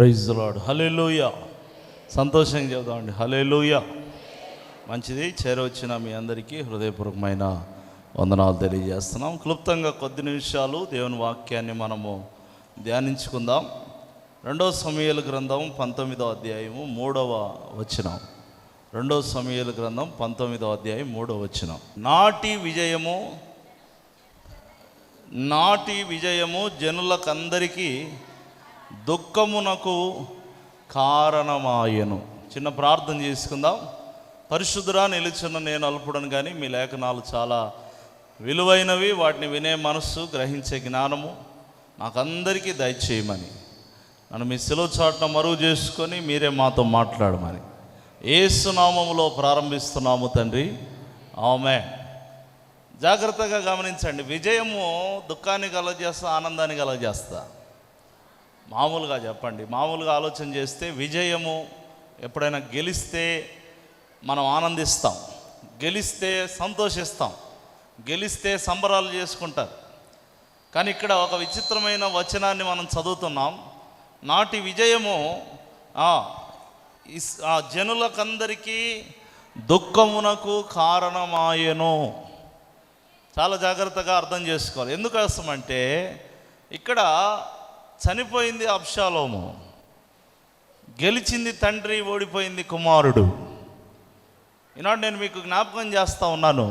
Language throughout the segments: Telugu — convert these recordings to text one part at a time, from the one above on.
Praise the lord. హల్లెలూయా. సంతోషంగా చెబుదామండి. హల్లెలూయా. మంచిది. చేరవచ్చిన మీ అందరికీ హృదయపూర్వకమైన వందనాలు తెలియజేస్తున్నాం. క్లుప్తంగా కొద్ది నిమిషాలు దేవుని వాక్యాన్ని మనము ధ్యానించుకుందాం. 2 సమూయేలు గ్రంథం 19వ అధ్యాయము 3వ వచనం. 2 సమూయేలు గ్రంథం 19వ అధ్యాయం 3వ వచనం. నాటి విజయము జనులకందరికీ దుఃఖమునకు కారణమాయెను. చిన్న ప్రార్థన చేసుకుందాం. పరిశుద్ధుడా, నిలుచున్న నేను అల్పుడను, కానీ మీ లేఖనాలు చాలా విలువైనవి. వాటిని వినే మనస్సు, గ్రహించే జ్ఞానము నాకందరికీ దయచేయమని, నన్ను మీ శిలువ చాటున మరుగు చేసుకొని మీరే మాతో మాట్లాడమని యేసు నామములో ప్రారంభిస్తున్నాము తండ్రి. ఆమేన్. జాగ్రత్తగా గమనించండి. విజయము దుఃఖాన్ని కలగజేస్తా, ఆనందాన్ని కలగజేస్తా. మామూలుగా చెప్పండి, మామూలుగా ఆలోచన చేస్తే విజయము ఎప్పుడైనా గెలిస్తే మనం ఆనందిస్తాం, గెలిస్తే సంతోషిస్తాం, గెలిస్తే సంబరాలు చేసుకుంటారు. కానీ ఇక్కడ ఒక విచిత్రమైన వచనాన్ని మనం చదువుతున్నాం. నాటి విజయము జనులకందరికీ దుఃఖమునకు కారణమాయెను. చాలా జాగ్రత్తగా అర్థం చేసుకోవాలి. ఎందుకు వస్తామంటే ఇక్కడ చనిపోయింది అబ్షాలోము, గెలిచింది తండ్రి, ఓడిపోయింది కుమారుడు. ఈనాడు నేను మీకు జ్ఞాపకం చేస్తూ ఉన్నాను,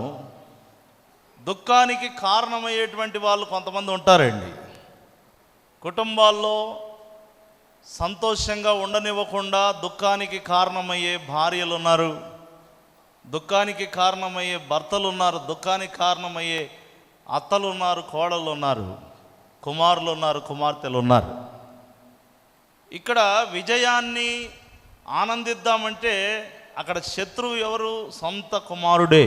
దుఃఖానికి కారణమయ్యేటువంటి వాళ్ళు కొంతమంది ఉంటారండి. కుటుంబాల్లో సంతోషంగా ఉండనివ్వకుండా దుఃఖానికి కారణమయ్యే భార్యలు ఉన్నారు, దుఃఖానికి కారణమయ్యే భర్తలు ఉన్నారు, దుఃఖానికి కారణమయ్యే అత్తలు ఉన్నారు, కోడళ్ళు ఉన్నారు, కుమారులు ఉన్నారు, కుమార్తెలు ఉన్నారు. ఇక్కడ విజయాన్ని ఆనందిద్దామంటే అక్కడ శత్రువు ఎవరు? సొంత కుమారుడే.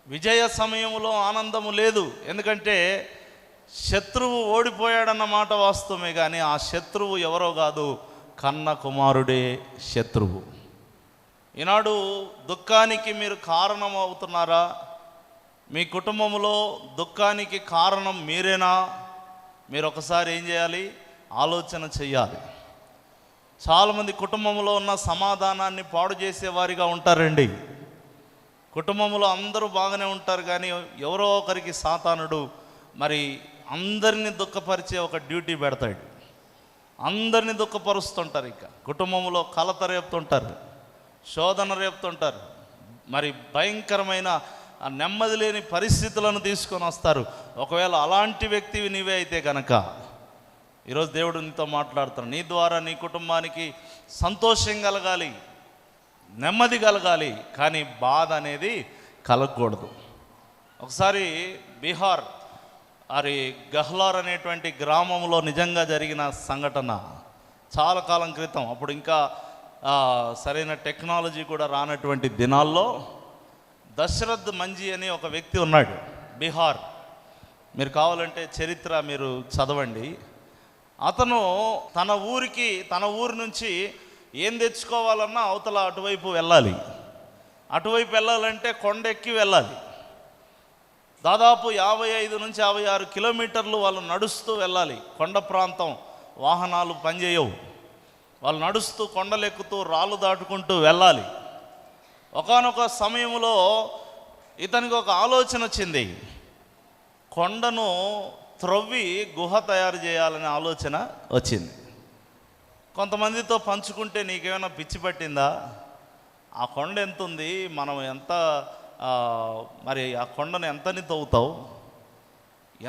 విజయ సమయంలో ఆనందము లేదు. ఎందుకంటే శత్రువు ఓడిపోయాడన్న మాట వాస్తవమే, కానీ ఆ శత్రువు ఎవరో కాదు, కన్న కుమారుడే శత్రువు. ఈనాడు దుఃఖానికి మీరు కారణం అవుతున్నారా? మీ కుటుంబంలో దుఃఖానికి కారణం మీరేనా? మీరు ఒకసారి ఏం చేయాలి? ఆలోచన చెయ్యాలి. చాలామంది కుటుంబంలో ఉన్న సమాధానాన్ని పాడు చేసేవారిగా ఉంటారండి. కుటుంబంలో అందరూ బాగానే ఉంటారు, కానీ ఎవరో ఒకరికి సాతానుడు మరి అందరినీ దుఃఖపరిచే ఒక డ్యూటీ పెడతాడు. అందరినీ దుఃఖపరుస్తుంటారు. ఇక కుటుంబంలో కలత రేపుతుంటారు, శోధన రేపుతుంటారు, మరి భయంకరమైన నెమ్మది లేని పరిస్థితులను తీసుకొని వస్తారు. ఒకవేళ అలాంటి వ్యక్తివి నీవే అయితే కనుక ఈరోజు దేవుడు నీతో మాట్లాడుతాడు. నీ ద్వారా నీ కుటుంబానికి సంతోషం కలగాలి, నెమ్మది కలగాలి, కానీ బాధ అనేది కలగకూడదు. ఒకసారి బీహార్ గహ్లార్ అనేటువంటి గ్రామంలో నిజంగా జరిగిన సంఘటన. చాలా కాలం క్రితం, అప్పుడు ఇంకా సరైన టెక్నాలజీ కూడా రానటువంటి దినాల్లో దశరథ్ మంజీ అని ఒక వ్యక్తి ఉన్నాడు బీహార్. మీరు కావాలంటే చరిత్ర మీరు చదవండి. అతను తన ఊరి నుంచి ఏం తెచ్చుకోవాలన్నా అవతల అటువైపు వెళ్ళాలి. అటువైపు వెళ్ళాలంటే కొండెక్కి వెళ్ళాలి. దాదాపు 55 నుంచి 56 కిలోమీటర్లు వాళ్ళు నడుస్తూ వెళ్ళాలి. కొండ ప్రాంతం, వాహనాలు పనిచేయవు. వాళ్ళు నడుస్తూ కొండలెక్కుతూ రాళ్ళు దాటుకుంటూ వెళ్ళాలి. ఒకానొక సమయంలో ఇతనికి ఒక ఆలోచన వచ్చింది. కొండను త్రవ్వి గుహ తయారు చేయాలనే ఆలోచన వచ్చింది. కొంతమందితో పంచుకుంటే నీకేమైనా పిచ్చి పట్టిందా? ఆ కొండ ఎంత ఉంది, మనం ఎంత మరి ఆ కొండను ఎంతని తవ్వుతావు,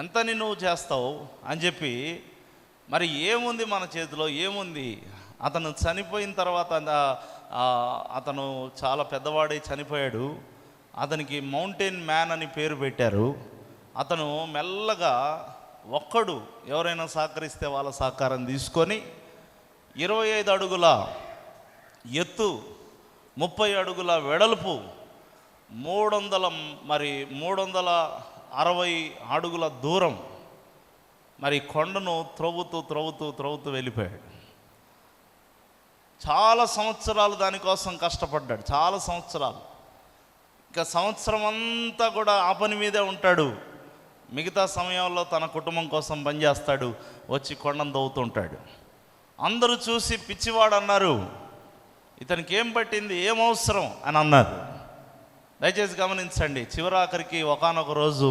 ఎంతని నువ్వు చేస్తావు అని చెప్పి, మరి ఏముంది మన చేతిలో, ఏముంది? అతను చనిపోయిన తర్వాత అతను చాలా పెద్దవాడై చనిపోయాడు. అతనికి మౌంటైన్ మ్యాన్ అని పేరు పెట్టారు. అతను మెల్లగా ఒక్కడు ఎవరైనా సహకరిస్తే వాళ్ళ సహకారం తీసుకొని 25 అడుగుల ఎత్తు, 30 అడుగుల వెడల్పు, 360 అడుగుల దూరం మరి కొండను త్రవ్వుతూ వెళ్ళిపోయాడు. చాలా సంవత్సరాలు దానికోసం కష్టపడ్డాడు, చాలా సంవత్సరాలు. ఇక సంవత్సరం అంతా కూడా ఆ పని మీదే ఉంటాడు. మిగతా సమయంలో తన కుటుంబం కోసం పనిచేస్తాడు, వచ్చి కొండను తవ్వుతుంటాడు. అందరూ చూసి పిచ్చివాడు అన్నారు, ఇతనికి ఏం పట్టింది, ఏం అవసరం అని అన్నారు. దయచేసి గమనించండి, చివరాఖరికి ఒకానొక రోజు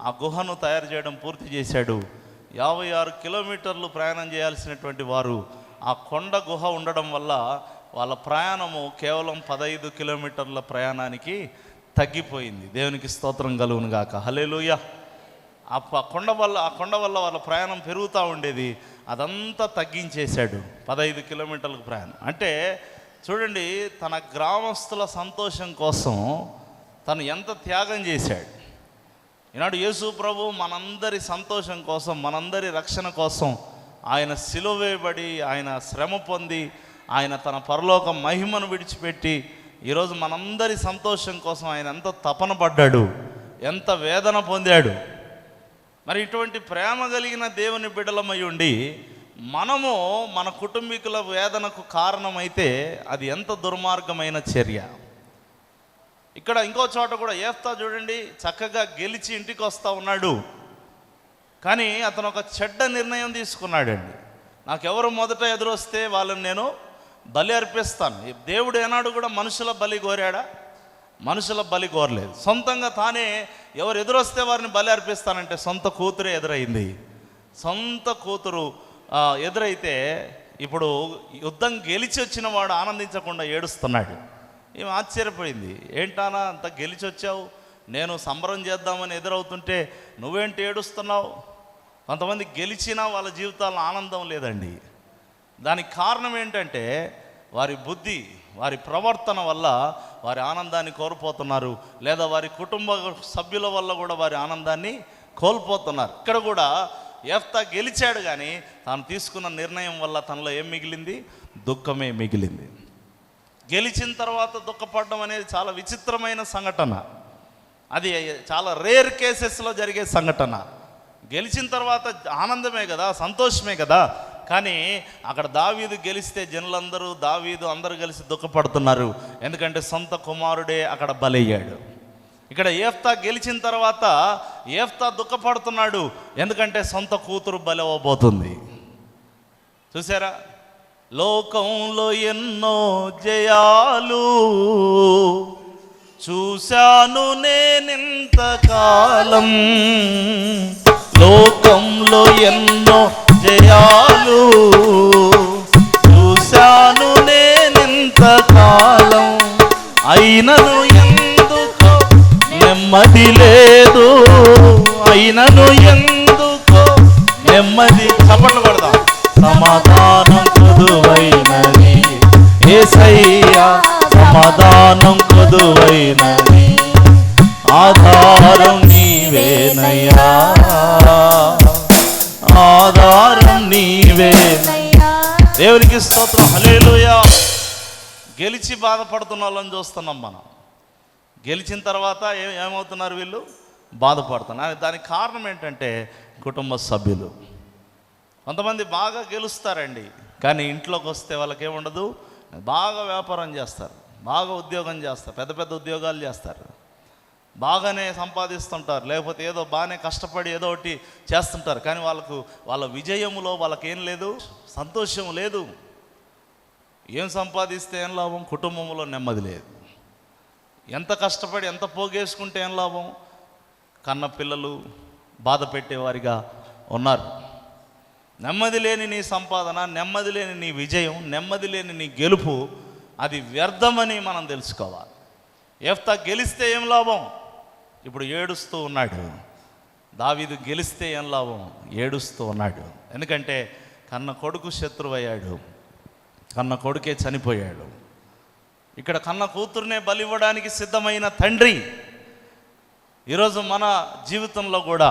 ఆ గుహను తయారు చేయడం పూర్తి చేశాడు. 56 కిలోమీటర్లు ప్రయాణం చేయాల్సినటువంటి వారు ఆ కొండ గుహ ఉండడం వల్ల వాళ్ళ ప్రయాణము కేవలం 15 కిలోమీటర్ల ప్రయాణానికి తగ్గిపోయింది. దేవునికి స్తోత్రం కలుగును గాక, హల్లెలూయా. ఆ కొండ వల్ల వాళ్ళ ప్రయాణం పెరుగుతూ ఉండేది, అదంతా తగ్గించేశాడు. 15 కిలోమీటర్లకు ప్రయాణం అంటే చూడండి, తన గ్రామస్తుల సంతోషం కోసం తను ఎంత త్యాగం చేశాడు. ఈనాడు యేసు ప్రభు మనందరి సంతోషం కోసం, మనందరి రక్షణ కోసం ఆయన సిలువ వేయబడి, ఆయన శ్రమ పొంది, ఆయన తన పరలోక మహిమను విడిచిపెట్టి ఈరోజు మనందరి సంతోషం కోసం ఆయన ఎంత తపన పడ్డాడు, ఎంత వేదన పొందాడు. మరి ఇటువంటి ప్రేమ కలిగిన దేవుని బిడ్డలమై ఉండి మనము మన కుటుంబీకుల వేదనకు కారణమైతే అది ఎంత దుర్మార్గమైన చర్య. ఇక్కడ ఇంకో చోట కూడా యెఫ్తా చూడండి, చక్కగా గెలిచి ఇంటికి వస్తూ ఉన్నాడు, కానీ అతను ఒక చెడ్డ నిర్ణయం తీసుకున్నాడండి. నాకెవరు మొదట ఎదురొస్తే వాళ్ళని నేను బలి అర్పిస్తాను. దేవుడు ఏనాడు కూడా మనుషుల బలి కోరాడా? మనుషుల బలి కోరలేదు. సొంతంగా తానే ఎవరు ఎదురొస్తే వారిని బలి అర్పిస్తానంటే సొంత కూతురే ఎదురైంది. సొంత కూతురు ఎదురైతే ఇప్పుడు యుద్ధం గెలిచి వచ్చిన వాడు ఆనందించకుండా ఏడుస్తున్నాడు. ఏం ఆశ్చర్యపోయింది, ఏంటానా అంత గెలిచి వచ్చావు, నేను సంబరం చేద్దామని ఎదురవుతుంటే నువ్వేంటి ఏడుస్తున్నావు? కొంతమంది గెలిచినా వాళ్ళ జీవితాల్లో ఆనందం లేదండి. దానికి కారణం ఏంటంటే వారి బుద్ధి, వారి ప్రవర్తన వల్ల వారి ఆనందాన్ని కోల్పోతున్నారు, లేదా వారి కుటుంబ సభ్యుల వల్ల కూడా వారి ఆనందాన్ని కోల్పోతున్నారు. ఇక్కడ కూడా యెఫ్తా గెలిచాడు, కానీ తాను తీసుకున్న నిర్ణయం వల్ల తనలో ఏం మిగిలింది? దుఃఖమే మిగిలింది. గెలిచిన తర్వాత దుఃఖపడడం అనేది చాలా విచిత్రమైన సంఘటన. అది చాలా రేర్ కేసెస్లో జరిగే సంఘటన. గెలిచిన తర్వాత ఆనందమే కదా, సంతోషమే కదా, కానీ అక్కడ దావీదు గెలిస్తే జనులందరూ, దావీదు అందరూ కలిసి దుఃఖపడుతున్నారు, ఎందుకంటే సొంత కుమారుడే అక్కడ బలయ్యాడు. ఇక్కడ యెఫ్తా గెలిచిన తర్వాత యెఫ్తా దుఃఖపడుతున్నాడు, ఎందుకంటే సొంత కూతురు బలవబోతుంది. చూసారా, లోకంలో ఎన్నో జయాలు చూశాను నేనింతకాలం, లోకంలో ఎన్నో జయాలు చూశాను నేనింతకాలం, అయినను ఎందుకో నెమ్మది లేదు, అయినను ఎందుకో నెమ్మది. చప్పట్లు కొడదాం. సమాధానం కొదువైనది యేసయ్యా, సమాధానం కొదువైనది, ఆధారం నీవేనయ్యా, ఆధారం నీవేనయ్యా. దేవునికి స్తోత్రం, హల్లెలూయా. గెలిచి బాధపడుతున్న వాళ్ళని చూస్తున్నాం మనం. గెలిచిన తర్వాత ఏమవుతున్నారు వీళ్ళు? బాధపడుతున్నారు. దానికి కారణం ఏంటంటే కుటుంబ సభ్యులు. కొంతమంది బాగా గెలుస్తారండి, కానీ ఇంట్లోకి వస్తే వాళ్ళకి ఏముండదు. బాగా వ్యాపారం చేస్తారు, బాగా ఉద్యోగం చేస్తారు, పెద్ద పెద్ద ఉద్యోగాలు చేస్తారు, బాగానే సంపాదిస్తుంటారు, లేకపోతే ఏదో బాగానే కష్టపడి ఏదో ఒకటి చేస్తుంటారు, కానీ వాళ్ళ విజయములో వాళ్ళకేం లేదు, సంతోషం లేదు. ఏం సంపాదిస్తే ఏం లాభం? కుటుంబంలో నెమ్మది లేదు. ఎంత కష్టపడి ఎంత పోగేసుకుంటే ఏం లాభం? కన్న పిల్లలు బాధ పెట్టేవారిగా ఉన్నారు. నెమ్మది లేని నీ సంపాదన, నెమ్మది లేని నీ విజయం, నెమ్మది లేని నీ గెలుపు, అది వ్యర్థమని మనం తెలుసుకోవాలి. యెఫ్తా గెలిస్తే ఏం లాభం? ఇప్పుడు ఏడుస్తూ ఉన్నాడు. దావీదు గెలిస్తే ఏం లాభం? ఏడుస్తూ ఉన్నాడు. ఎందుకంటే కన్న కొడుకు శత్రువయ్యాడు, కన్న కొడుకే చనిపోయాడు. ఇక్కడ కన్న కూతురునే బలివ్వడానికి సిద్ధమైన తండ్రి. ఈరోజు మన జీవితంలో కూడా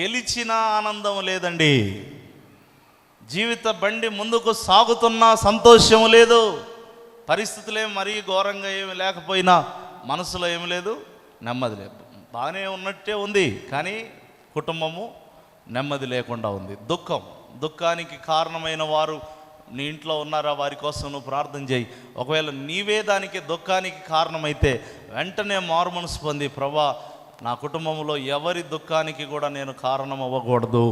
గెలిచిన ఆనందం లేదండి. జీవిత బండి ముందుకు సాగుతున్నా సంతోషం లేదు. పరిస్థితులు ఏమి మరీ ఘోరంగా ఏమి లేకపోయినా మనసులో ఏమి లేదు, నెమ్మది లేదు. బాగానే ఉన్నట్టే ఉంది, కానీ కుటుంబము నెమ్మది లేకుండా ఉంది. దుఃఖానికి కారణమైన వారు నీ ఇంట్లో ఉన్నారా? వారి కోసం నువ్వు ప్రార్థన చేయి. ఒకవేళ నీవే దానికి దుఃఖానికి కారణమైతే వెంటనే మారుమనసు పొంది, ప్రభా నా కుటుంబంలో ఎవరి దుఃఖానికి కూడా నేను కారణం అవ్వకూడదు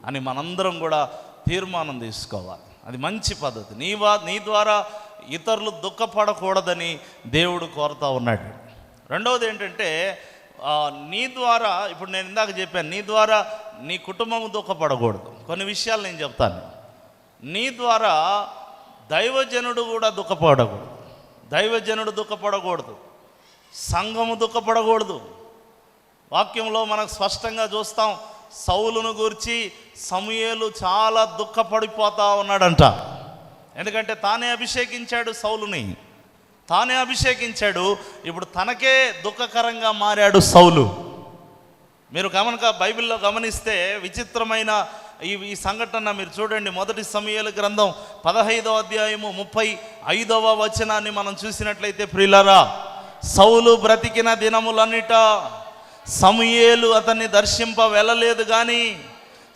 అని మనందరం కూడా తీర్మానం తీసుకోవాలి. అది మంచి పద్ధతి. నీ ద్వారా ఇతరులు దుఃఖపడకూడదని దేవుడు కోరుతూ ఉన్నాడు. రెండవది ఏంటంటే నీ ద్వారా, ఇప్పుడు నేను ఇందాక చెప్పాను, నీ ద్వారా నీ కుటుంబం దుఃఖపడకూడదు. కొన్ని విషయాలు నేను చెప్తాను. నీ ద్వారా దైవజనుడు కూడా దుఃఖపడకూడదు. దైవజనుడు దుఃఖపడకూడదు, సంఘము దుఃఖపడకూడదు. వాక్యంలో మనకు స్పష్టంగా చూస్తాం, సౌలును గూర్చి సమూయేలు చాలా దుఃఖపడిపోతా ఉన్నాడంట. ఎందుకంటే తానే అభిషేకించాడు, సౌలుని తానే అభిషేకించాడు. ఇప్పుడు తనకే దుఃఖకరంగా మారాడు సౌలు. మీరు బైబిల్లో గమనిస్తే విచిత్రమైన ఈ సంఘటన మీరు చూడండి. మొదటి సమూయేలు గ్రంథం 15వ అధ్యాయము 35వ వచనాన్ని మనం చూసినట్లయితే, ప్రియులారా, సౌలు బ్రతికిన దినములన్నిట సమూయేలు అతన్ని దర్శింప వెళ్ళలేదు, కానీ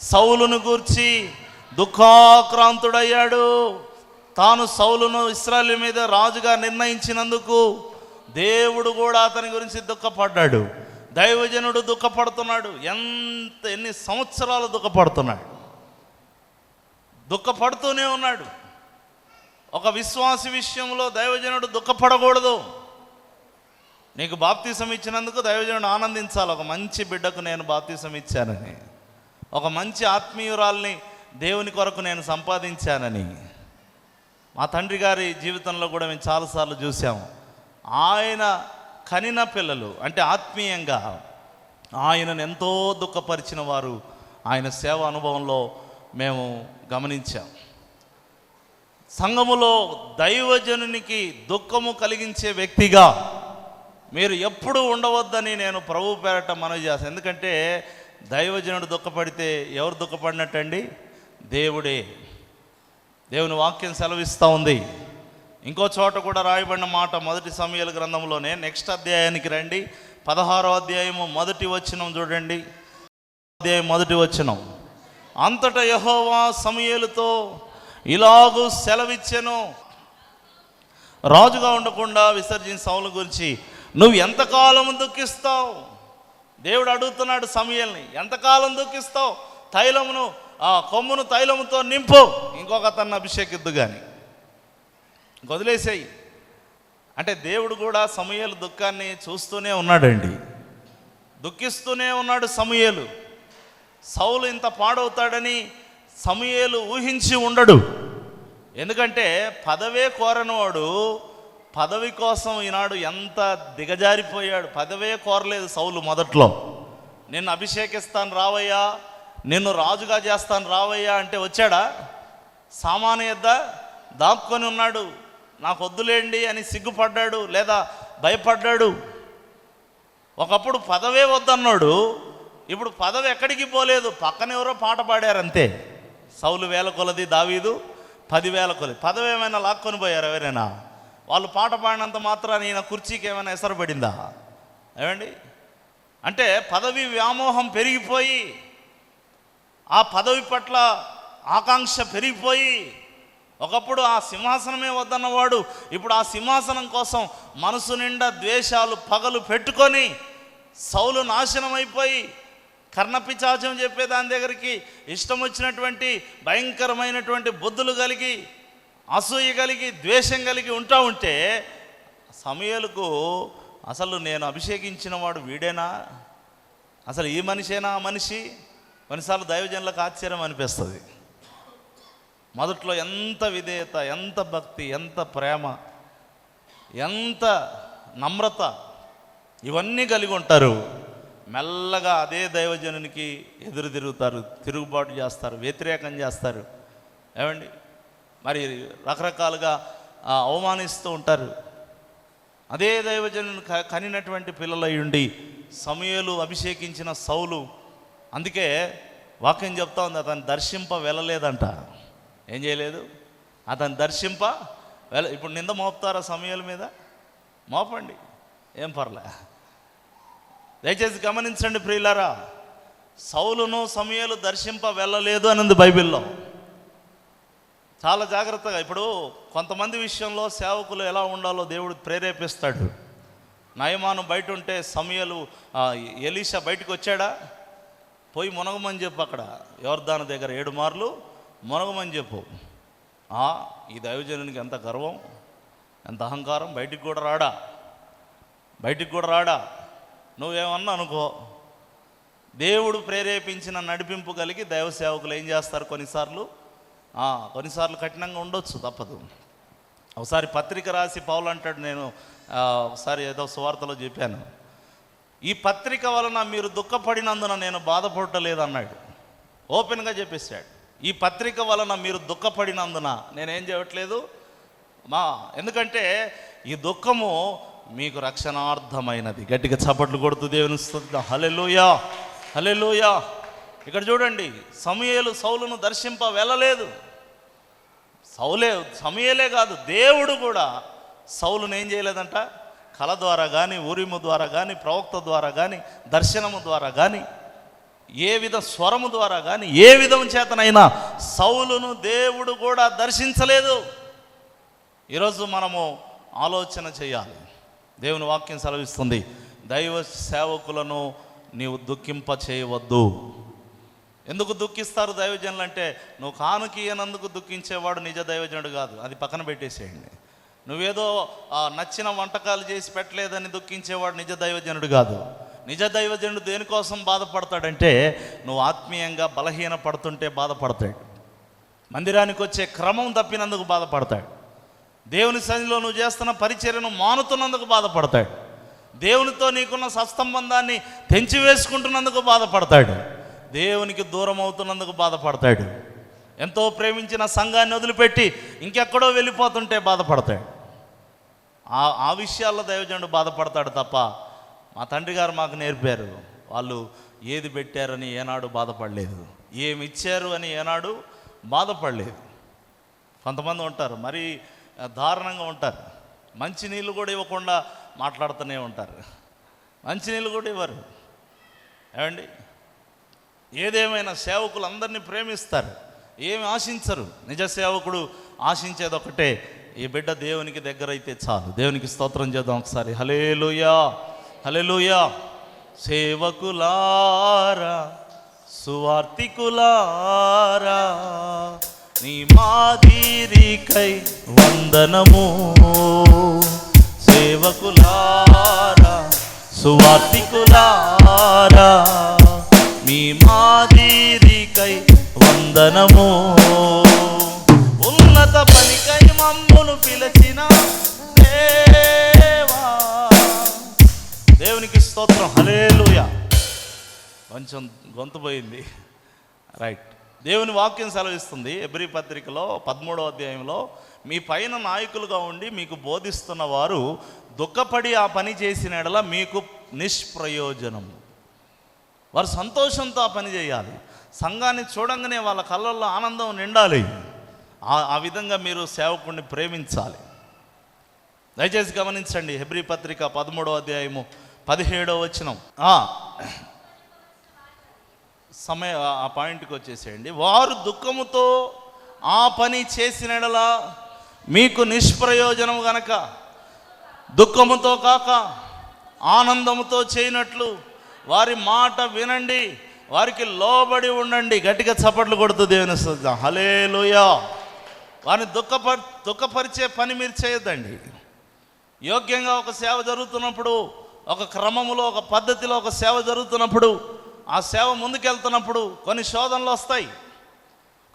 సౌలును గూర్చి దుఃఖాక్రాంతుడయ్యాడు. తాను సౌలును ఇశ్రాయేలు మీద రాజుగా నిర్ణయించినందుకు దేవుడు కూడా అతని గురించి దుఃఖపడ్డాడు. దైవజనుడు దుఃఖపడుతున్నాడు. ఎన్ని సంవత్సరాలు దుఃఖపడుతున్నాడు, దుఃఖపడుతూనే ఉన్నాడు. ఒక విశ్వాసి విషయంలో దైవజనుడు దుఃఖపడకూడదు. నీకు బాప్తీసం ఇచ్చినందుకు దైవజనుడు ఆనందించాలి. ఒక మంచి బిడ్డకు నేను బాప్తీసం ఇచ్చానని, ఒక మంచి ఆత్మీయురాల్ని దేవుని కొరకు నేను సంపాదించానని. మా తండ్రి గారి జీవితంలో కూడా మేము చాలాసార్లు చూసాము. ఆయన కనిన పిల్లలు అంటే ఆత్మీయంగా ఆయనను ఎంతో దుఃఖపరిచిన వారు ఆయన సేవ అనుభవంలో మేము గమనించాం. సంఘములో దైవజనునికి దుఃఖము కలిగించే వ్యక్తిగా మీరు ఎప్పుడూ ఉండవద్దని నేను ప్రభు పేరట మనవి చేస్తాను. ఎందుకంటే దైవజనుడు దుఃఖపడితే ఎవరు దుఃఖపడినట్టండి? దేవుడే. దేవుని వాక్యం సెలవిస్తూ ఉంది. ఇంకో చోట కూడా రాయబడిన మాట మొదటి సమూయేలు గ్రంథంలోనే. నెక్స్ట్ అధ్యాయానికి రండి, 16వ అధ్యాయము మొదటి వచనం చూడండి. అధ్యాయం మొదటి వచనం. అంతటా యెహోవా సమూయేలుతో ఇలాగూ సెలవిచ్చెను, రాజుగా ఉండకుండా విసర్జించిన సౌలు గురించి నువ్వు ఎంతకాలం దుఃఖిస్తావు? దేవుడు అడుగుతున్నాడు సమూయేలుని, ఎంతకాలం దుఃఖిస్తావు? తైలమును కొమ్మును తైలముతో నింపు, ఇంకొక అతన్ని అభిషేకిద్దు కానీ వదిలేసేయి అంటే దేవుడు కూడా సమూయేలు దుఃఖాన్ని చూస్తూనే ఉన్నాడండి, దుఃఖిస్తూనే ఉన్నాడు సమూయేలు. సౌలు ఇంత పాడవుతాడని సమూయేలు ఊహించి ఉండడు. ఎందుకంటే పదవే కోరనివాడు పదవి కోసం ఈనాడు ఎంత దిగజారిపోయాడు. పదవే కోరలేదు సౌలు మొదట్లో. నిన్ను అభిషేకిస్తాను రావయ్యా, నిన్ను రాజుగా చేస్తాను రావయ్యా అంటే వచ్చాడా? సామాను యొద్ద దాక్కొని ఉన్నాడు. నాకు వద్దులేండి అని సిగ్గుపడ్డాడు, లేదా భయపడ్డాడు. ఒకప్పుడు పదవే వద్దన్నాడు, ఇప్పుడు పదవి ఎక్కడికి పోలేదు. పక్కన ఎవరో పాట పాడారంతే. సౌలు 1000 కొలది, దావీదు 10,000 కొలది. పదవి ఏమైనా లాక్కొని పోయారు ఎవరైనా? వాళ్ళు పాట పాడినంత మాత్రాన ఈయన కుర్చీకి ఏమైనా ఎసరు పడిందా? ఏమండి? అంటే పదవి వ్యామోహం పెరిగిపోయి, ఆ పదవి పట్ల ఆకాంక్ష పెరిగిపోయి, ఒకప్పుడు ఆ సింహాసనమే వద్దన్నవాడు ఇప్పుడు ఆ సింహాసనం కోసం మనసు నిండా ద్వేషాలు పగలు పెట్టుకొని సౌలు నాశనం అయిపోయి, కర్ణపిచాచం చెప్పే దాని దగ్గరికి ఇష్టం వచ్చినటువంటి భయంకరమైనటువంటి బుద్ధులు కలిగి, అసూయ కలిగి, ద్వేషం కలిగి ఉంటే సమూయేలుకు అసలు నేను అభిషేకించిన వాడు వీడేనా? అసలు ఈ మనిషేనా ఆ మనిషి? కొన్నిసార్లు దైవజనులకు ఆశ్చర్యం అనిపిస్తుంది. మొదట్లో ఎంత విధేయత, ఎంత భక్తి, ఎంత ప్రేమ, ఎంత నమ్రత ఇవన్నీ కలిగి ఉంటారు. మెల్లగా అదే దైవజనునికి ఎదురు తిరుగుతారు, తిరుగుబాటు చేస్తారు, వ్యతిరేకం చేస్తారు. ఏమండి? మరి రకరకాలుగా అవమానిస్తూ ఉంటారు. అదే దైవజనుని కనినటువంటి పిల్లలై ఉండి సమూయేలు అభిషేకించిన సౌలు, అందుకే వాక్యం చెప్తా ఉంది, అతను దర్శింప వెళ్ళలేదంట. ఏం చేయలేదు? అతను దర్శింప ఇప్పుడు నింద మోపుతారా సమూయేలు మీద? మోపండి, ఏం పర్లే. దయచేసి గమనించండి ప్రియులారా, సౌలును సమూయేలు దర్శింప వెళ్ళలేదు అని ఉంది బైబిల్లో. చాలా జాగ్రత్తగా. ఇప్పుడు కొంతమంది విషయంలో సేవకులు ఎలా ఉండాలో దేవుడు ప్రేరేపిస్తాడు. నయమాను బయట ఉంటే సమూయేలు ఎలీషా బయటకు వచ్చాడా? పోయి మునగమని చెప్పు, అక్కడ యోర్దాను దగ్గర 7 మార్లు మునగమని చెప్పు. ఈ దైవజనునికి ఎంత గర్వం, ఎంత అహంకారం, బయటికి కూడా రాడా. నువ్వేమన్నా అనుకో, దేవుడు ప్రేరేపించిన నడిపింపు కలిగి దైవ సేవకులు ఏం చేస్తారు, కొన్నిసార్లు కఠినంగా ఉండొచ్చు, తప్పదు. ఒకసారి పత్రిక రాసి పౌలు అంటాడు, నేను ఒకసారి ఏదో సువార్తలో చెప్పాను, ఈ పత్రిక వలన మీరు దుఃఖపడినందున నేను బాధపడలేదు అన్నాడు. ఓపెన్గా చెప్పేశాడు, ఈ పత్రిక వలన మీరు దుఃఖపడినందున నేనేం చేయట్లేదు ఎందుకంటే ఈ దుఃఖము మీకు రక్షణార్థమైనది. గట్టిగా చప్పట్లు కొడుతూ దేవుని స్తుతిద్దాం. హల్లెలూయా, హల్లెలూయా. ఇక్కడ చూడండి, సమూయేలు సౌలును దర్శింప వెళ్ళలేదు. సమూయేలే కాదు, దేవుడు కూడా సౌలును ఏం చేయలేదంట. కళ ద్వారా కానీ, ఊరిము ద్వారా కానీ, ప్రవక్త ద్వారా కానీ, దర్శనము ద్వారా కానీ, స్వరము ద్వారా కానీ, ఏ విధం చేతనైనా సౌలును దేవుడు కూడా దర్శించలేదు. ఈరోజు మనము ఆలోచన చేయాలి. దేవుని వాక్యం సెలవిస్తుంది, దైవ సేవకులను నీవు దుఃఖింప చేయవద్దు. ఎందుకు దుఃఖిస్తారు దైవజనులు అంటే, నువ్వు కానుకీయనందుకు దుఃఖించేవాడు నిజ దైవజనుడు కాదు, అది పక్కన పెట్టేసేయండి. నువ్వేదో నచ్చిన వంటకాలు చేసి పెట్టలేదని దుఃఖించేవాడు నిజ దైవజనుడు కాదు. నిజ దైవజనుడు దేనికోసం బాధపడతాడంటే, నువ్వు ఆత్మీయంగా బలహీన పడుతుంటే బాధపడతాడు. మందిరానికి వచ్చే క్రమం తప్పినందుకు బాధపడతాడు. దేవుని సన్నిధిలో నువ్వు చేస్తున్న పరిచర్యను మానుతున్నందుకు బాధపడతాడు. దేవునితో నీకున్న సత్సంబంధాన్ని తెంచివేసుకుంటున్నందుకు బాధపడతాడు. దేవునికి దూరం అవుతున్నందుకు బాధపడతాడు. ఎంతో ప్రేమించిన సంఘాన్ని వదిలిపెట్టి ఇంకెక్కడో వెళ్ళిపోతుంటే బాధపడతాడు. ఆ విషయాల్లో దైవజనుడు బాధపడతాడు తప్ప, మా తండ్రి గారు మాకు నేర్పారు, వాళ్ళు ఏది పెట్టారని ఏనాడు బాధపడలేదు, ఏమి ఇచ్చారు అని ఏనాడు బాధపడలేదు. కొంతమంది ఉంటారు, మరీ దారుణంగా ఉంటారు, మంచినీళ్ళు కూడా ఇవ్వకుండా మాట్లాడుతూనే ఉంటారు. మంచినీళ్ళు కూడా ఇవ్వరు. ఏమండి, ఏదేమైనా సేవకులు అందరినీ ప్రేమిస్తారు, ఏమి ఆశించరు. నిజ సేవకుడు ఆశించేది ఒకటే, ఈ బిడ్డ దేవునికి దగ్గర అయితే చాలు. దేవునికి స్తోత్రం చేద్దాం ఒకసారి. హల్లెలూయా, హల్లెలూయా. సేవకులారా, సువార్తికులారా, నీ మాదిరికై వందనము. సేవకులారా, సువార్తికులారా, మీ మాదిరికై వందనము. ఉన్నత పనికై మమ్మును పిలిచిన దేవా. దేవునికి స్తోత్రం. హల్లెలూయా. కొంచెం గొంతు పోయింది. రైట్. దేవుని వాక్యం సెలవిస్తుంది హెబ్రీ పత్రికలో 13వ అధ్యాయంలో, మీ పైన నాయకులుగా ఉండి మీకు బోధిస్తున్న వారు దుఃఖపడి ఆ పని చేసిన ఎడల మీకు నిష్ప్రయోజనం. వారు సంతోషంతో ఆ పని చేయాలి. సంఘాన్ని చూడంగానే వాళ్ళ కళ్ళల్లో ఆనందం నిండాలి. ఆ విధంగా మీరు సేవకుడిని ప్రేమించాలి. దయచేసి గమనించండి, హెబ్రీ పత్రిక 13వ అధ్యాయము 17వ వచనం. ఆ పాయింట్కి వచ్చేసేయండి. వారు దుఃఖముతో ఆ పని చేసిన ఎడల మీకు నిష్ప్రయోజనం గనక దుఃఖముతో కాక ఆనందముతో చేయనట్లు వారి మాట వినండి, వారికి లోబడి ఉండండి. గట్టిగా చప్పట్లు కొడుతూ దేవుని స్తుతిద్దాం. హల్లెలూయా. వారిని దుఃఖపరిచే పని మీరు చేయొద్దండి. యోగ్యంగా ఒక సేవ జరుగుతున్నప్పుడు, ఒక క్రమములో, ఒక పద్ధతిలో ఒక సేవ జరుగుతున్నప్పుడు, ఆ సేవ ముందుకెళ్తున్నప్పుడు కొన్ని శోధనలు వస్తాయి,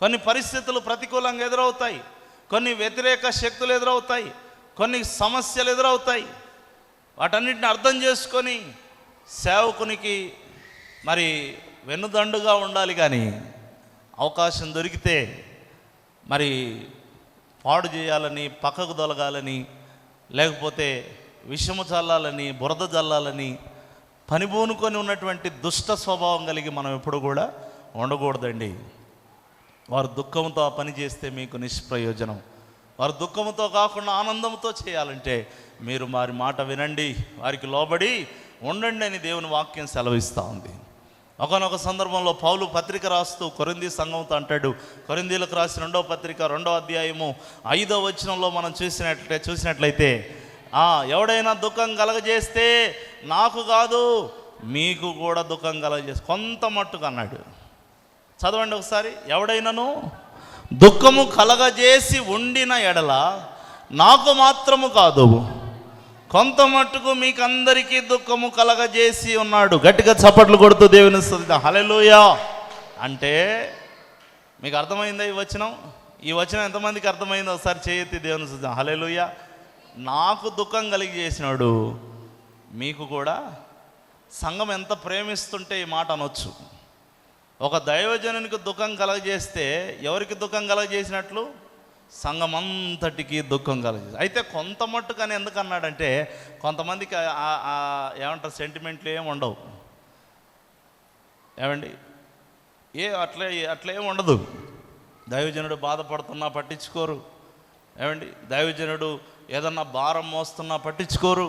కొన్ని పరిస్థితులు ప్రతికూలంగా ఎదురవుతాయి, కొన్ని వ్యతిరేక శక్తులు ఎదురవుతాయి, కొన్ని సమస్యలు ఎదురవుతాయి. వాటన్నిటిని అర్థం చేసుకొని సేవకునికి మరి వెన్నుదండుగా ఉండాలి. కానీ అవకాశం దొరికితే మరి పాడు చేయాలని, పక్కకు దొలగాలని, లేకపోతే విషము చల్లాలని, బురద జల్లాలని పనిబూనుకొని ఉన్నటువంటి దుష్ట స్వభావం కలిగి మనం ఎప్పుడు కూడా ఉండకూడదండి. వారు దుఃఖంతో ఆ పని చేస్తే మీకు నిష్ప్రయోజనం. వారు దుఃఖంతో కాకుండా ఆనందంతో చేయాలంటే మీరు వారి మాట వినండి, వారికి లోబడి ఉండండి అని దేవుని వాక్యం సెలవిస్తూ ఉంది. ఒకనొక సందర్భంలో పౌలు పత్రిక రాస్తూ కొరింథీ సంఘంతో అంటాడు. కొరింథీలకు రాసిన 2వ పత్రిక 2వ అధ్యాయము 5వ వచనంలో మనం చూసినట్లయితే, ఎవడైనా దుఃఖం కలగజేస్తే నాకు కాదు మీకు కూడా దుఃఖం కలగజేస్తే కొంత మట్టుకు అన్నాడు. చదవండి ఒకసారి. ఎవడైనాను దుఃఖము కలగజేసి ఉండిన ఎడల నాకు మాత్రము కాదు, కొంత మట్టుకు మీకందరికీ దుఃఖము కలగజేసి ఉన్నాడు. గట్టిగా చప్పట్లు కొడుతూ దేవుని స్తుతిద్దాం. హల్లెలూయా. అంటే మీకు అర్థమైందా ఈ వచనం? ఈ వచనం ఎంతమందికి అర్థమైందో ఒకసారి చేయెత్తి దేవుని స్తుతిద్దాం. హల్లెలూయా. నాకు దుఃఖం కలిగజేసినాడు, మీకు కూడా. సంఘం ఎంత ప్రేమిస్తుంటే ఈ మాట అనొచ్చు. ఒక దైవజనునికి దుఃఖం కలగజేస్తే ఎవరికి దుఃఖం కలగజేసినట్లు? సంఘం అంతటికి దుఃఖం కలగజేసి. అయితే కొంత మట్టుకు అని ఎందుకు అన్నాడంటే, కొంతమందికి ఏమంటారు, సెంటిమెంట్లు ఏమి ఉండవు. ఏమండి, అట్లా ఏమి ఉండదు. దైవజనుడు బాధపడుతున్నా పట్టించుకోరు. ఏమండి, దైవజనుడు ఏదన్నా భారం మోస్తున్నా పట్టించుకోరు.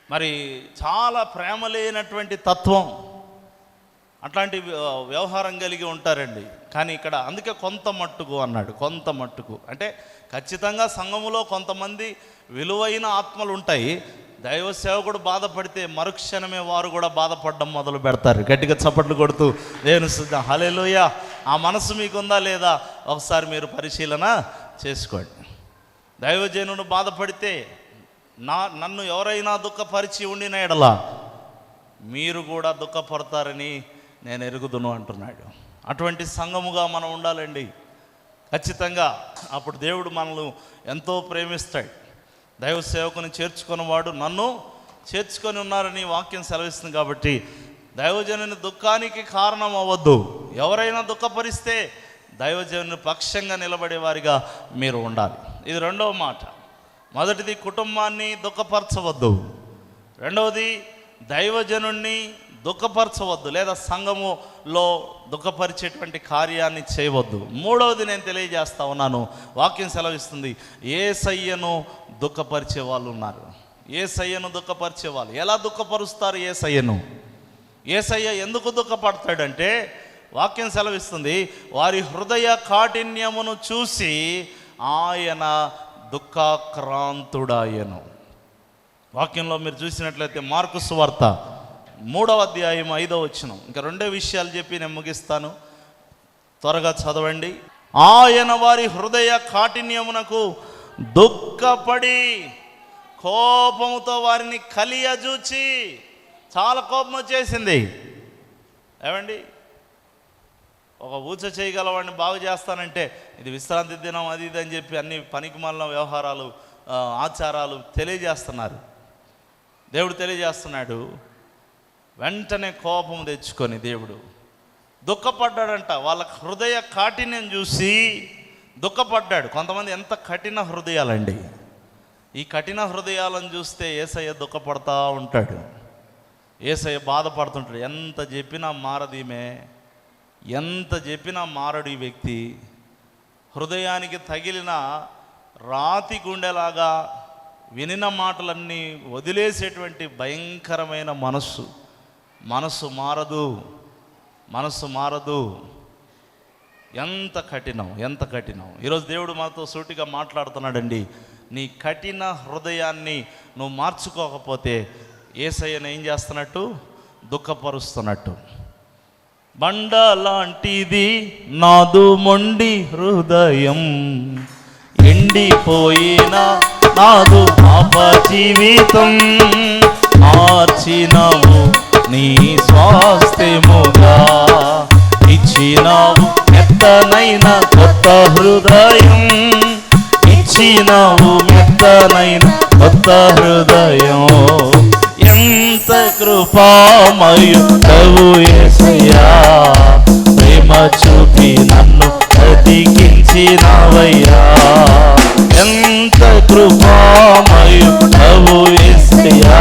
మరి చాలా ప్రేమ లేనటువంటి తత్వం, అట్లాంటి వ్యవహారం కలిగి ఉంటారండి. కానీ ఇక్కడ అందుకే కొంత మట్టుకు అన్నాడు. కొంత మట్టుకు అంటే ఖచ్చితంగా సంఘములో కొంతమంది విలువైన ఆత్మలు ఉంటాయి. దైవ సేవకుడు బాధపడితే మరుక్షణమే వారు కూడా బాధపడడం మొదలు పెడతారు. గట్టిగా చప్పట్లు కొడుతూ దేవుని స్తుతిద్దాం. హల్లెలూయా. ఆ మనసు మీకుందా లేదా ఒకసారి మీరు పరిశీలన చేసుకోండి. దైవజనుడు బాధపడితే నన్ను ఎవరైనా దుఃఖపరిచి ఉండిన ఎడల మీరు కూడా దుఃఖపడతారని నేను ఎరుగుదును అంటున్నాడు. అటువంటి సంఘముగా మనం ఉండాలండి ఖచ్చితంగా. అప్పుడు దేవుడు మనల్ని ఎంతో ప్రేమిస్తాడు. దైవ సేవకుని చేర్చుకున్నవాడు నన్ను చేర్చుకొని ఉన్నారని వాక్యం సెలవిస్తుంది. కాబట్టి దైవజనుని దుఃఖానికి కారణం అవ్వద్దు. ఎవరైనా దుఃఖపరిస్తే దైవజనుని పక్షంగా నిలబడేవారిగా మీరు ఉండాలి. ఇది రెండవ మాట. మొదటిది కుటుంబాన్ని దుఃఖపరచవద్దు. రెండవది దైవజనుణ్ణి దుఃఖపరచవద్దు, లేదా సంఘములో దుఃఖపరిచేటువంటి కార్యాన్ని చేయవద్దు. మూడవది నేను తెలియజేస్తా ఉన్నాను, వాక్యం సెలవిస్తుంది, యేసయ్యను దుఃఖపరిచే వాళ్ళు ఉన్నారు. యేసయ్యను దుఃఖపరిచే వాళ్ళు ఎలా దుఃఖపరుస్తారు? యేసయ్య ఎందుకు దుఃఖపడతాడంటే వాక్యం సెలవిస్తుంది, వారి హృదయ కాఠిన్యమును చూసి ఆయన దుఃఖాక్రాంతుడాయను. వాక్యంలో మీరు చూసినట్లయితే మార్కు సువార్త 3వ అధ్యాయం 5వ వచనం. ఇంకా 2 విషయాలు చెప్పి నేను ముగిస్తాను, త్వరగా చదవండి. ఆయన వారి హృదయ కాఠిన్యమునకు దుఃఖపడి కోపముతో వారిని కలియజూచి, చాలా కోపం వచ్చేసింది. ఏమండి, ఒక ఊచ చేయగలవాడిని బాగు చేస్తానంటే ఇది విశ్రాంతి దినం అది ఇది అని చెప్పి అన్ని పనికిమాలిన వ్యవహారాలు ఆచారాలు తెలియజేస్తున్నారు. దేవుడు తెలియజేస్తున్నాడు, వెంటనే కోపం తెచ్చుకొని దేవుడు దుఃఖపడ్డాడంట. వాళ్ళ హృదయ కాఠిన్యం చూసి దుఃఖపడ్డాడు. కొంతమంది ఎంత కఠిన హృదయాలండి. ఈ కఠిన హృదయాలను చూస్తే యేసయ్య దుఃఖపడతా ఉంటాడు, యేసయ్య బాధపడుతుంటాడు. ఎంత చెప్పినా మారదీమే, ఎంత చెప్పినా మారడు ఈ వ్యక్తి. హృదయానికి తగిలిన రాతి గుండెలాగా వినిన మాటలన్నీ వదిలేసేటువంటి భయంకరమైన మనస్సు మారదు. ఎంత కఠినం. ఈరోజు దేవుడు మనతో సూటిగా మాట్లాడుతున్నాడండి. నీ కఠిన హృదయాన్ని నువ్వు మార్చుకోకపోతే యేసయ్యను ఏం చేస్తున్నట్టు? దుఃఖపరుస్తున్నట్టు. బండ లాంటిది నాదు మొండి హృదయం, ఎండిపోయిన నాదు పాప జీవితం, మార్చినవు నీ స్వాస్థ్యముగా, ఇచ్చినావు మెత్తనైన కొత్త హృదయం, ఇచ్చినావు మెత్తనైన కొత్త హృదయం. ఎంత కృపామయుడవు యేసయ్యా, ప్రేమ చూపి నన్ను బ్రతికించినావయ్యా. ఎంత కృపామయుడవు యేసయ్యా,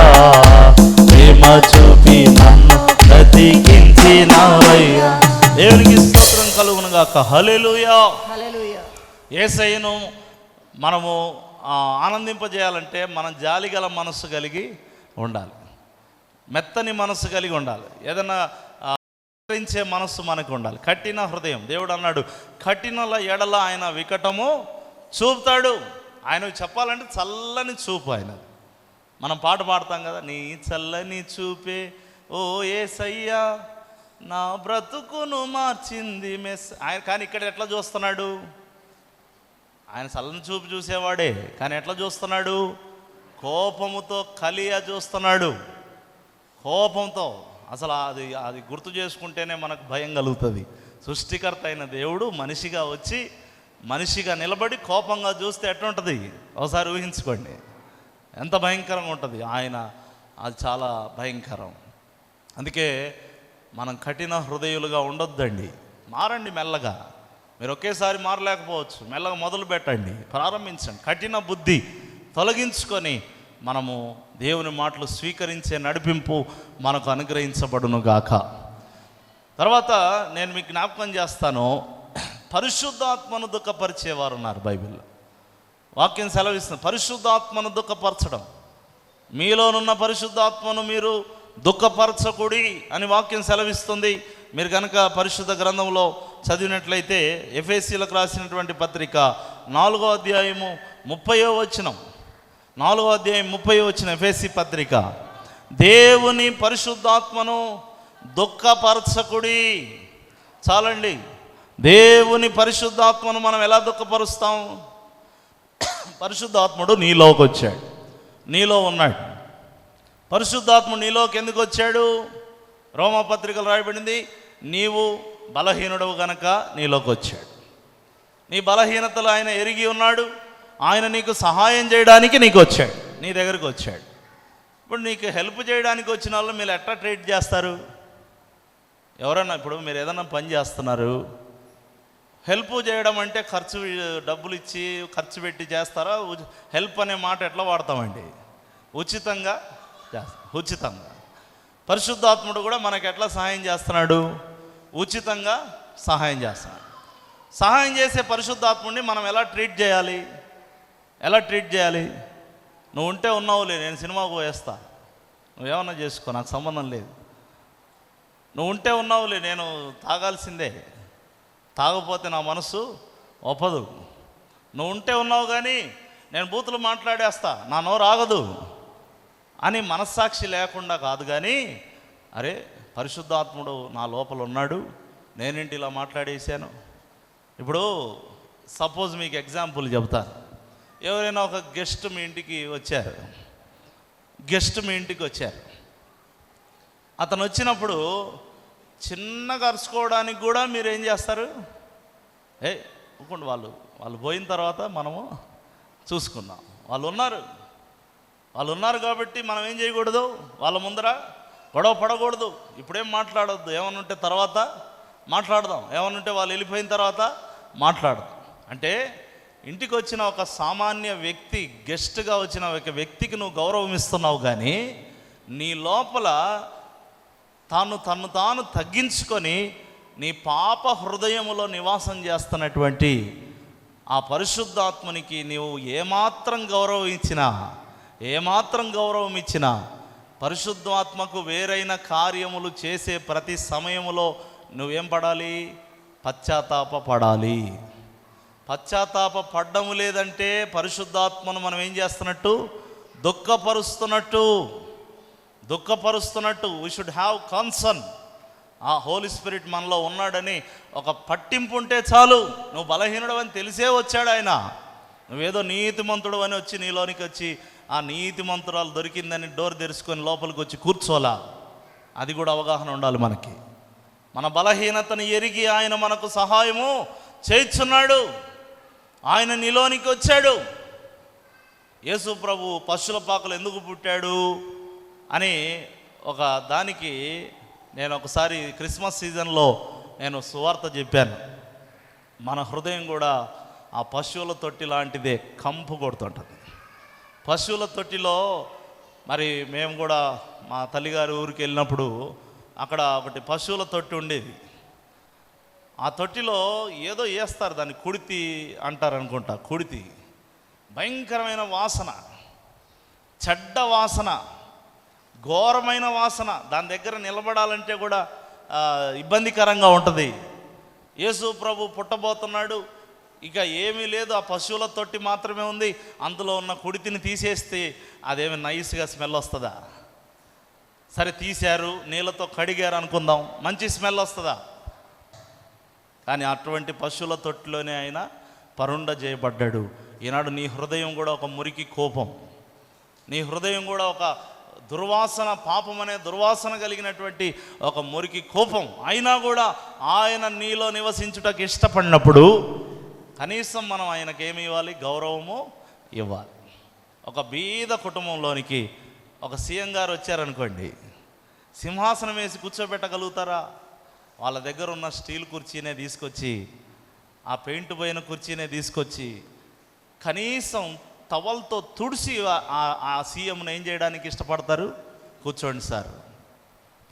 ప్రేమ చూపి నన్ను బ్రతికించినావయ్యా. దేవునికి స్తోత్రం కలుగును గాక. హల్లెలూయా. యేసయ్యను మనము ఆనందింపజేయాలంటే మనం జాలిగల మనస్సు కలిగి ఉండాలి, మెత్తని మనస్సు కలిగి ఉండాలి, ఏదైనా ఆచరించే మనస్సు మనకు ఉండాలి. కఠిన హృదయం, దేవుడు అన్నాడు కఠినల ఎడల ఆయన వికటము చూపుతాడు. ఆయన చెప్పాలంటే చల్లని చూపు ఆయన. మనం పాట పాడతాం కదా, నీ చల్లని చూపే ఓ యేసయ్యా, నా బ్రతుకును మార్చింది ఆయన. కానీ ఇక్కడ ఎట్లా చూస్తున్నాడు? ఆయన చల్లని చూపు చూసేవాడే, కానీ ఎట్లా చూస్తున్నాడు? కోపముతో కలియ చూస్తున్నాడు. కోపంతో. అసలు అది గుర్తు చేసుకుంటేనే మనకు భయం కలుగుతుంది. సృష్టికర్త అయిన దేవుడు మనిషిగా వచ్చి మనిషిగా నిలబడి కోపంగా చూస్తే ఎట్లుంటుంది ఒకసారి ఊహించుకోండి. ఎంత భయంకరంగా ఉంటుంది ఆయన. అది చాలా భయంకరం. అందుకే మనం కఠిన హృదయులుగా ఉండొద్దండి. మారండి మెల్లగా. మీరు ఒకేసారి మారలేకపోవచ్చు. మెల్లగా మొదలు పెట్టండి, ప్రారంభించండి. కఠిన బుద్ధి తొలగించుకొని మనము దేవుని మాటలు స్వీకరించే నడిపింపు మనకు అనుగ్రహించబడును గాక. తర్వాత నేను మీకు జ్ఞాపకం చేస్తాను, పరిశుద్ధాత్మను దుఃఖపరిచేవారు ఉన్నారు బైబిల్లో. వాక్యం సెలవిస్తుంది పరిశుద్ధాత్మను దుఃఖపరచడం. మీలోనున్న పరిశుద్ధాత్మను మీరు దుఃఖపరచకూడి అని వాక్యం సెలవిస్తుంది. మీరు కనుక పరిశుద్ధ గ్రంథంలో చదివినట్లయితే ఎఫెసీయులకు రాసినటువంటి పత్రిక 4వ అధ్యాయము 30వ వచనం, 4వ అధ్యాయం 30వ వచనం ఎఫెసీ పత్రిక, దేవుని పరిశుద్ధాత్మను దుఃఖపరచకుడి. చాలండి. దేవుని పరిశుద్ధాత్మను మనం ఎలా దుఃఖపరుస్తాం? పరిశుద్ధాత్ముడు నీలోకి వచ్చాడు, నీలో ఉన్నాడు. పరిశుద్ధాత్ముడు నీలోకి ఎందుకు వచ్చాడు? రోమపత్రికలు రాయబడింది, నీవు బలహీనుడవు గనక నీలోకి వచ్చాడు. నీ బలహీనతలు ఆయన ఎరిగి ఉన్నాడు. ఆయన నీకు సహాయం చేయడానికి నీకు వచ్చాడు, నీ దగ్గరికి వచ్చాడు. ఇప్పుడు నీకు హెల్ప్ చేయడానికి వచ్చిన వాళ్ళు మీరు ఎట్లా ట్రీట్ చేస్తారు? ఎవరన్నా ఇప్పుడు మీరు ఏదన్నా పని చేస్తున్నారు, హెల్ప్ చేయడం అంటే డబ్బులు ఇచ్చి ఖర్చు పెట్టి చేస్తారా? హెల్ప్ అనే మాట ఎట్లా వాడతామండి? ఉచితంగా చేస్తాం. ఉచితంగా. పరిశుద్ధాత్ముడు కూడా మనకు ఎట్లా సహాయం చేస్తున్నాడు? ఉచితంగా సహాయం చేస్తున్నాడు. సహాయం చేసే పరిశుద్ధాత్ముడిని మనం ఎలా ట్రీట్ చేయాలి? ఎలా ట్రీట్ చేయాలి? నువ్వు ఉంటే ఉన్నావులే, నేను సినిమాకు పోయేస్తా, నువ్వేమన్నా చేసుకో, నాకు సంబంధం లేదు. నువ్వు ఉంటే ఉన్నావులే, నేను తాగాల్సిందే, తాగపోతే నా మనసు ఒప్పదు. నువ్వు ఉంటే ఉన్నావు కానీ నేను బూతులు మాట్లాడేస్తా, నా నోరు ఆగదు అని మనస్సాక్షి లేకుండా కాదు. కానీ అరే పరిశుద్ధాత్ముడు నా లోపల ఉన్నాడు, నేనేంటి ఇలా మాట్లాడేసాను. ఇప్పుడు సపోజ్ మీకు ఎగ్జాంపుల్ చెబుతాను. ఎవరైనా ఒక గెస్ట్ మీ ఇంటికి వచ్చారు, అతను వచ్చినప్పుడు చిన్నగా అరుచుకోవడానికి కూడా మీరు ఏం చేస్తారు? ఊరుకోండి, వాళ్ళు పోయిన తర్వాత మనము చూసుకుందాం. వాళ్ళు ఉన్నారు కాబట్టి మనం ఏం చేయకూడదు, వాళ్ళ ముందర గొడవ పడకూడదు. ఇప్పుడేం మాట్లాడొద్దు, ఏమన్నా ఉంటే తర్వాత మాట్లాడదాం, ఏమన్నా ఉంటే వాళ్ళు వెళ్ళిపోయిన తర్వాత మాట్లాడదాం. అంటే ఇంటికి వచ్చిన ఒక సామాన్య వ్యక్తి, గెస్ట్గా వచ్చిన ఒక వ్యక్తికి నువ్వు గౌరవం ఇస్తున్నావు, కానీ నీ లోపల తాను తగ్గించుకొని నీ పాప హృదయములో నివాసం చేస్తున్నటువంటి ఆ పరిశుద్ధాత్మనికి నీవు ఏమాత్రం గౌరవం ఇచ్చినా పరిశుద్ధాత్మకు వేరైన కార్యములు చేసే ప్రతి సమయములో నువ్వేం పడాలి? పశ్చాత్తాపపడాలి. పశ్చాత్తాపపడ్డము లేదంటే పరిశుద్ధాత్మను మనం ఏం చేస్తున్నట్టు? దుఃఖపరుస్తున్నట్టు. We should have concern. ఆ హోలీ స్పిరిట్ మనలో ఉన్నాడని ఒక పట్టింపు ఉంటే చాలు. నువ్వు బలహీనుడు అని తెలిసే వచ్చాడు ఆయన. నువ్వేదో నీతిమంతుడు అని వచ్చి నీలోనికి వచ్చి ఆ నీతిమంతురాలు దొరికిందని డోర్ తెరుచుకొని లోపలికి వచ్చి కూర్చోలా. అది కూడా అవగాహన ఉండాలి మనకి. మన బలహీనతను ఎరిగి ఆయన మనకు సహాయము చేస్తున్నాడు. ఆయన నీలోనికి వచ్చాడు. యేసు ప్రభు పశువుల పాకలు ఎందుకు పుట్టాడు అని ఒక దానికి నేను ఒకసారి క్రిస్మస్ సీజన్లో నేను సువార్త చెప్పాను. మన హృదయం కూడా ఆ పశువుల తొట్టి లాంటిదే, కంపు కొడుతుంటుంది. పశువుల తొట్టిలో మరి మేము కూడా మా తల్లిగారి ఊరికి వెళ్ళినప్పుడు అక్కడ ఒకటి పశువుల తొట్టి ఉండేది. ఆ తొట్టిలో ఏదో వేస్తారు, దాన్ని కుడితి అంటారు అనుకుంటా. కుడితి భయంకరమైన వాసన, చెడ్డ వాసన, ఘోరమైన వాసన. దాని దగ్గర నిలబడాలంటే కూడా ఇబ్బందికరంగా ఉంటుంది. యేసు ప్రభు పుట్టబోతున్నాడు, ఇక ఏమీ లేదు, ఆ పశువుల తొట్టి మాత్రమే ఉంది. అందులో ఉన్న కుడితిని తీసేస్తే అదేమి నైస్గా స్మెల్ వస్తుందా? సరే తీశారు, నీళ్ళతో కడిగారు అనుకుందాం, మంచి స్మెల్ వస్తుందా? కానీ అటువంటి పశువుల తొట్టిలోనే ఆయన పరుండ చేయబడ్డాడు. ఈనాడు నీ హృదయం కూడా ఒక మురికి కోపం, నీ హృదయం కూడా ఒక దుర్వాసన, పాపం అనే దుర్వాసన కలిగినటువంటి ఒక మురికి కోపం. అయినా కూడా ఆయన నీలో నివసించుటకు ఇష్టపడినప్పుడు కనీసం మనం ఆయనకి ఏమి ఇవ్వాలి? గౌరవము ఇవ్వాలి. ఒక బీద కుటుంబంలోనికి ఒక సీఎం గారు వచ్చారనుకోండి, సింహాసనం వేసి కూర్చోబెట్టగలుగుతారా? వాళ్ళ దగ్గర ఉన్న స్టీల్ కుర్చీనే తీసుకొచ్చి, ఆ పెయింట్ పోయిన కుర్చీనే తీసుకొచ్చి కనీసం టవల్తో తుడిసి ఆ సీఎంను ఏం చేయడానికి ఇష్టపడతారు? కూర్చోండి సార్,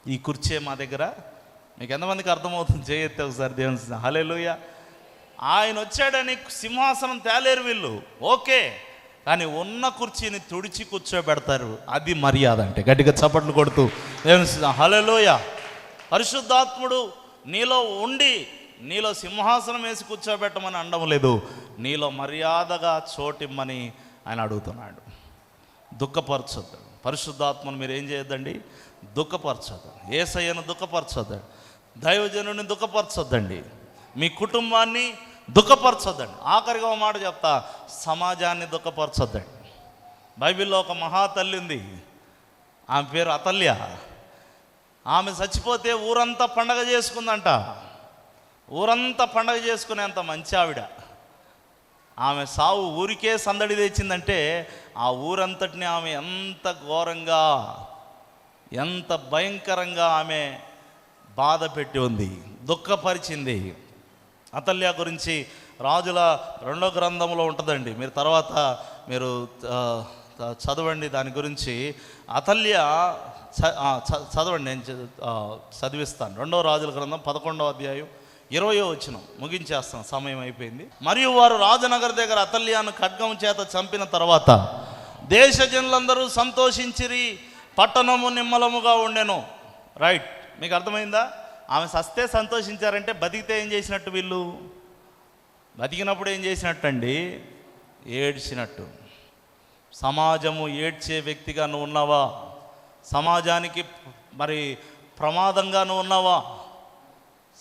ఈ కుర్చీ మా దగ్గర. మీకు ఎంతమందికి అర్థమవుతుంది? చేయొత్తే ఒకసారి దేవుని హల్లెలూయా. ఆయన వచ్చాడని సింహాసనం తేలేరు వీళ్ళు, ఓకే, కానీ ఉన్న కుర్చీని తుడిచి కూర్చోబెడతారు. అది మర్యాద అంటే. గట్టిగా చప్పట్లు కొడుతూ దేవుని హల్లెలూయా. పరిశుద్ధాత్ముడు నీలో ఉండి నీలో సింహాసనం వేసి కూర్చోబెట్టమని అనడం లేదు, నీలో మర్యాదగా చోటిమ్మని ఆయన అడుగుతున్నాడు. దుఃఖపరచొద్దు. పరిశుద్ధాత్మను మీరు ఏం చేయొద్దండి? దుఃఖపరచొద్దు. యేసయ్యను దుఃఖపరచొద్దు, దైవజనుని దుఃఖపరచొద్దండి, మీ కుటుంబాన్ని దుఃఖపరచొద్దండి. ఆఖరిగా ఒక మాట చెప్తా, సమాజాన్ని దుఃఖపరచొద్దండి. బైబిల్లో ఒక మహాతల్లి ఉంది, ఆమె పేరు అతల్య. ఆమె చచ్చిపోతే ఊరంతా పండగ చేసుకుందంట. ఊరంతా పండగ చేసుకునేంత మంచి ఆవిడ. ఆమె సావు ఊరికే సందడి తెచ్చిందంటే ఆ ఊరంతటిని ఆమె ఎంత ఘోరంగా, ఎంత భయంకరంగా ఆమె బాధ పెట్టి ఉంది, దుఃఖపరిచింది. అతల్య గురించి రాజుల 2వ గ్రంథంలో ఉంటుందండి, మీరు తర్వాత మీరు చదవండి దాని గురించి. అతల్య చదవండి, నేను చదివిస్తాను. 2వ రాజుల గ్రంథం 11వ అధ్యాయం 20వ వచనం, ముగించేస్తాం, సమయం అయిపోయింది. మరియు వారు రాజనగర్ దగ్గర అతల్యాను ఖడ్గం చేత చంపిన తర్వాత దేశజనులందరూ సంతోషించిరి, పట్టణము నిమ్మలముగా ఉండెను. రైట్, మీకు అర్థమైందా? ఆమె సస్తే సంతోషించారంటే బతికితే ఏం చేసినట్టు? వీళ్ళు బతికినప్పుడు ఏం చేసినట్టు అండి? ఏడ్చినట్టు. సమాజము ఏడ్చే వ్యక్తిగా నువ్వు ఉన్నావా? సమాజానికి మరి ప్రమాదంగా నువ్వు ఉన్నావా?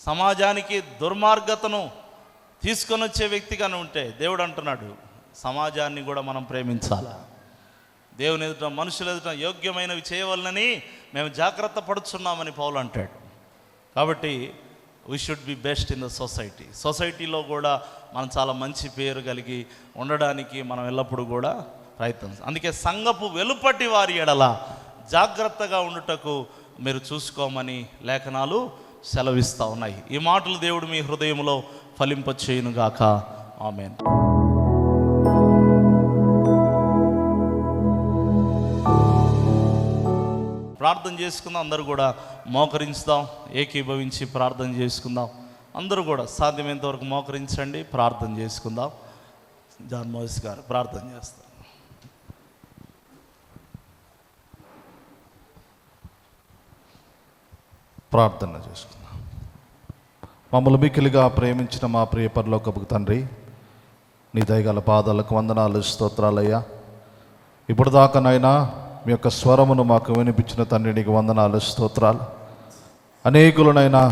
సమాజానికి దుర్మార్గతను తీసుకొని వచ్చే వ్యక్తిగా నువ్వు ఉంటే దేవుడు అంటున్నాడు, సమాజాన్ని కూడా మనం ప్రేమించాలా. దేవుని ఎదుట, మనుషుల ఎదుట యోగ్యమైనవి చేయవలనని మేము జాగ్రత్త పడుచున్నామని పౌలు అంటాడు. కాబట్టి we should be best in the society. సొసైటీలో కూడా మనం చాలా మంచి పేరు కలిగి ఉండడానికి మనం ఎల్లప్పుడూ కూడా ప్రయత్నం. అందుకే సంఘపు వెలుపటి వారి ఎడల జాగ్రత్తగా ఉండుటకు మీరు చూసుకోమని లేఖనాలు సెలవిస్తూ ఉన్నాయి. ఈ మాటలు దేవుడు మీ హృదయంలో ఫలింపచేయునుగాక. ఆమేన్. ప్రార్థన చేసుకుందాం. అందరూ కూడా మోకరించుదాం, ఏకీభవించి ప్రార్థన చేసుకుందాం. అందరూ కూడా సాధ్యమైనంత వరకు మోకరించండి, ప్రార్థన చేసుకుందాం. జాన్ మోయిస్ గారు ప్రార్థన చేస్తారు. ప్రార్థన చేసుకుందాం. మమ్మల్ని మిక్కిలిగా ప్రేమించిన మా ప్రియ పరలోకపు తండ్రి, నీ దయగల పాదాలకు వందనాలు, స్తోత్రాలయ్యా. ఇప్పుడు దాకానైనా మీ యొక్క స్వరమును మాకు వినిపించిన తండ్రి, నీకు వందనాలు, స్తోత్రాలు. అనేకులనైనా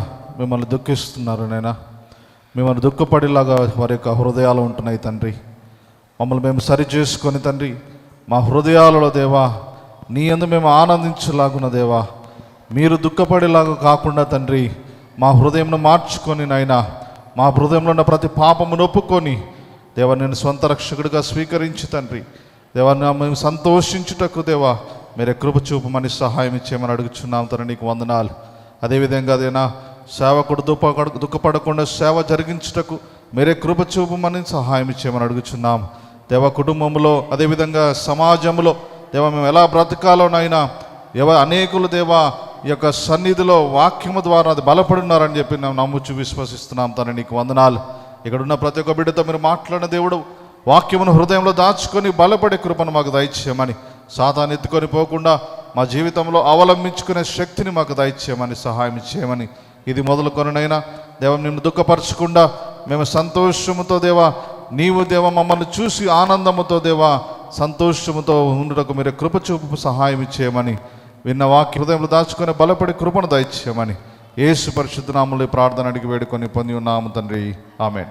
మిమ్మల్ని దుఃఖిస్తున్నారు నైనా, మిమ్మల్ని దుఃఖపడేలాగా వారి యొక్క హృదయాలు ఉంటున్నాయి తండ్రి. మమ్మల్ని మేము సరి చేసుకొని తండ్రి, మా హృదయాలలో దేవా నీ యందు మేము ఆనందించలాగున్న దేవా, మీరు దుఃఖపడేలాగా కాకుండా తండ్రి మా హృదయంను మార్చుకొని నాయనా, మా హృదయంలో ఉన్న ప్రతి పాపమును ఒప్పుకొని దేవా నేను సొంత రక్షకుడిగా స్వీకరించి తండ్రి దేవా మేము సంతోషించుటకు దేవా మీరే కృప చూపమని సహాయం ఇచ్చేయమని అడుగుచున్నాం తండ్రి, నీకు వందనాలు. అదేవిధంగా అదేనా సేవకుడు దుఃఖపడకుండా సేవ జరిగించుటకు మీరే కృప చూపమని సహాయం ఇచ్చేయమని అడుగుచున్నాం దేవా. కుటుంబంలో అదేవిధంగా సమాజంలో దేవా మేము ఎలా బ్రతకాలోనైనా అనేకులు దేవా ఈ యొక్క సన్నిధిలో వాక్యము ద్వారా అది బలపడున్నారని చెప్పి మేము నమ్ముచు విశ్వసిస్తున్నాం తండ్రి, నీకు వందనాలు. ఇక్కడున్న ప్రతి ఒక్క బిడ్డతో మీరు మాట్లాడిన దేవుడు వాక్యమును హృదయంలో దాచుకొని బలపడే కృపను మాకు దయచేయమని, సాతాను ఎత్తుకొని పోకుండా మా జీవితంలో అవలంబించుకునే శక్తిని మాకు దయచేయమని సహాయం చేయమని, ఇది మొదలుకొనైనా దేవ నిన్ను దుఃఖపరచకుండా మేము సంతోషముతో దేవా నీవు దేవ మమ్మల్ని చూసి ఆనందముతో దేవా సంతోషముతో ఉండుటకు మీరు కృప చూపు సహాయం ఇచ్చేయమని విన్న వాక్య హృదయంలో దాచుకొని బలపడి కృపను దయచేయమని యేసు పరిశుద్ధ నామములో ఈ ప్రార్థన అడిగి వేడుకొని పొంది ఉన్నాము తండ్రి. ఆమేన్.